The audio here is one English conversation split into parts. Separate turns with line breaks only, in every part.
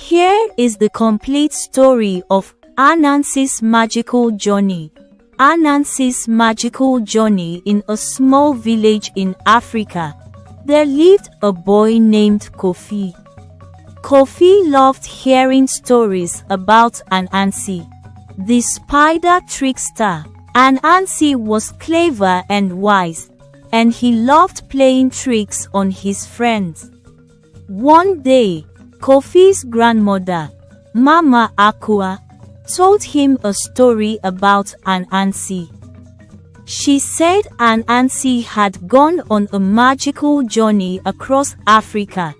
Here is the complete story of Anansi's magical journey. Anansi's magical journey. In a small village in Africa, there lived a boy named Kofi. Kofi loved hearing stories about Anansi, the spider trickster. Anansi was clever and wise, and he loved playing tricks on his friends. One day, Kofi's grandmother, Mama Akua, told him a story about Anansi. She said Anansi had gone on a magical journey across Africa,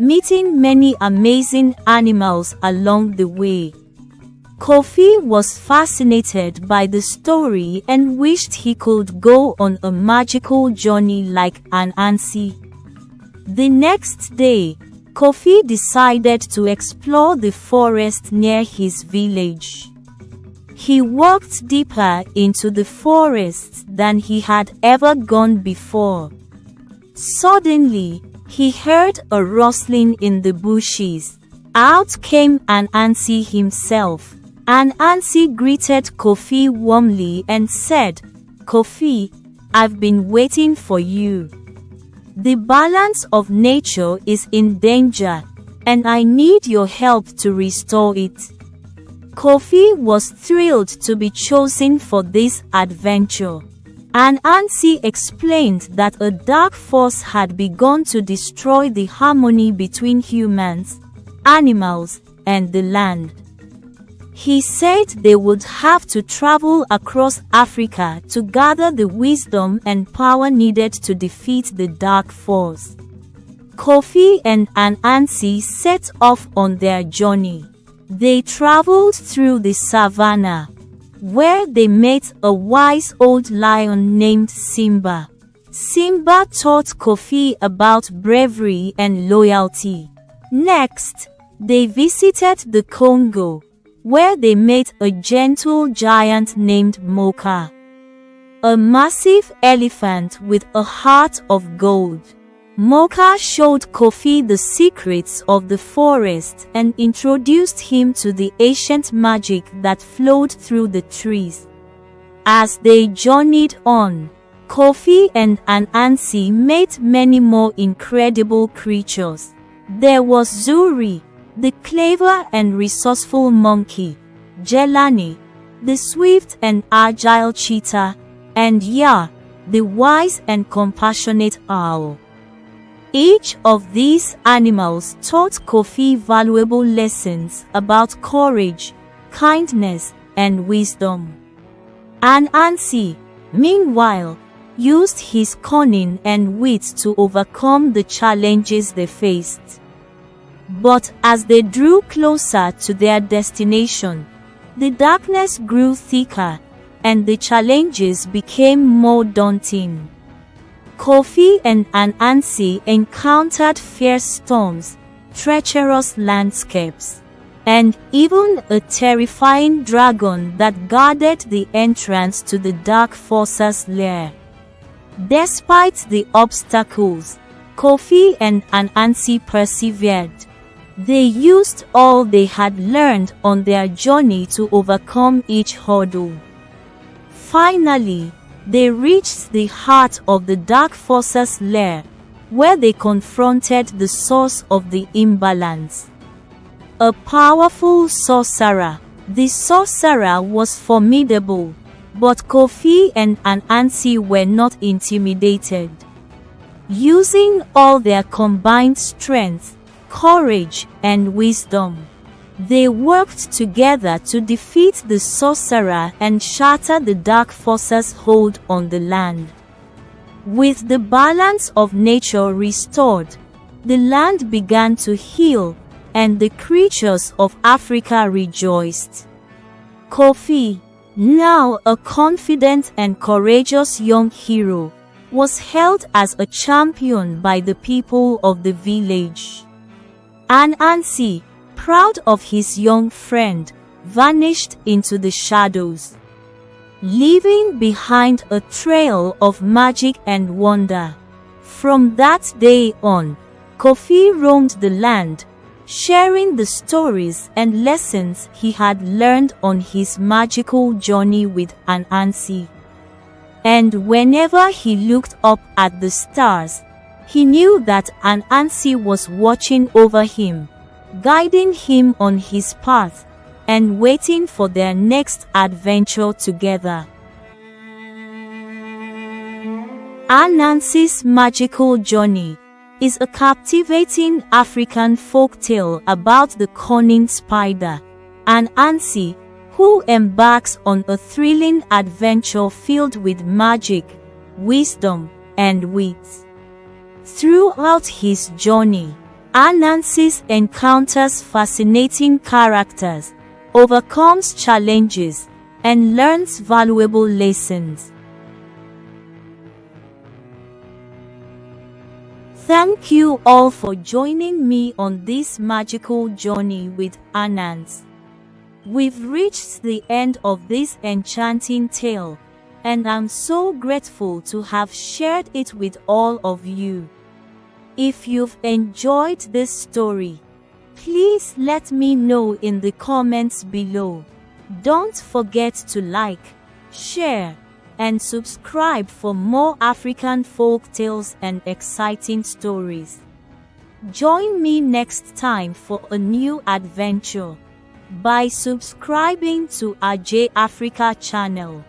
meeting many amazing animals along the way. Kofi was fascinated by the story and wished he could go on a magical journey like Anansi. The next day, Kofi decided to explore the forest near his village. He walked deeper into the forest than he had ever gone before. Suddenly, he heard a rustling in the bushes. Out came Anansi himself. Anansi greeted Kofi warmly and said, "Kofi, I've been waiting for you. The balance of nature is in danger, and I need your help to restore it." Kofi was thrilled to be chosen for this adventure. Anansi explained that a dark force had begun to destroy the harmony between humans, animals, and the land. He said they would have to travel across Africa to gather the wisdom and power needed to defeat the dark force. Kofi and Anansi set off on their journey. They traveled through the savannah, where they met a wise old lion named Simba. Simba taught Kofi about bravery and loyalty. Next, they visited the Congo, where they met a gentle giant named Moka, a massive elephant with a heart of gold. Moka showed Kofi the secrets of the forest and introduced him to the ancient magic that flowed through the trees. As they journeyed on, Kofi and Anansi met many more incredible creatures. There was Zuri, the clever and resourceful monkey, Jelani, the swift and agile cheetah, and Ya, the wise and compassionate owl. Each of these animals taught Kofi valuable lessons about courage, kindness, and wisdom. Anansi, meanwhile, used his cunning and wit to overcome the challenges they faced. But as they drew closer to their destination, the darkness grew thicker, and the challenges became more daunting. Kofi and Anansi encountered fierce storms, treacherous landscapes, and even a terrifying dragon that guarded the entrance to the dark force's lair. Despite the obstacles, Kofi and Anansi persevered. They used all they had learned on their journey to overcome each hurdle. Finally, they reached the heart of the dark force's lair, where they confronted the source of the imbalance. A powerful sorcerer. The sorcerer was formidable, but Kofi and Anansi were not intimidated. Using all their combined strength, courage, and wisdom, they worked together to defeat the sorcerer and shatter the dark force's hold on the land. With the balance of nature restored, the land began to heal, and the creatures of Africa rejoiced. Kofi, now a confident and courageous young hero, was hailed as a champion by the people of the village. Anansi, proud of his young friend, vanished into the shadows, leaving behind a trail of magic and wonder. From that day on, Kofi roamed the land, sharing the stories and lessons he had learned on his magical journey with Anansi. And whenever he looked up at the stars, he knew that Anansi was watching over him, guiding him on his path, and waiting for their next adventure together. Anansi's Magical Journey is a captivating African folktale about the cunning spider, Anansi, who embarks on a thrilling adventure filled with magic, wisdom, and wit. Throughout his journey, Anansi encounters fascinating characters, overcomes challenges, and learns valuable lessons. Thank you all for joining me on this magical journey with Anansi. We've reached the end of this enchanting tale, and I'm so grateful to have shared it with all of you. If you've enjoyed this story, please let me know in the comments below. Don't forget to like, share, and subscribe for more African folk tales and exciting stories. Join me next time for a new adventure by subscribing to AJ Africa channel.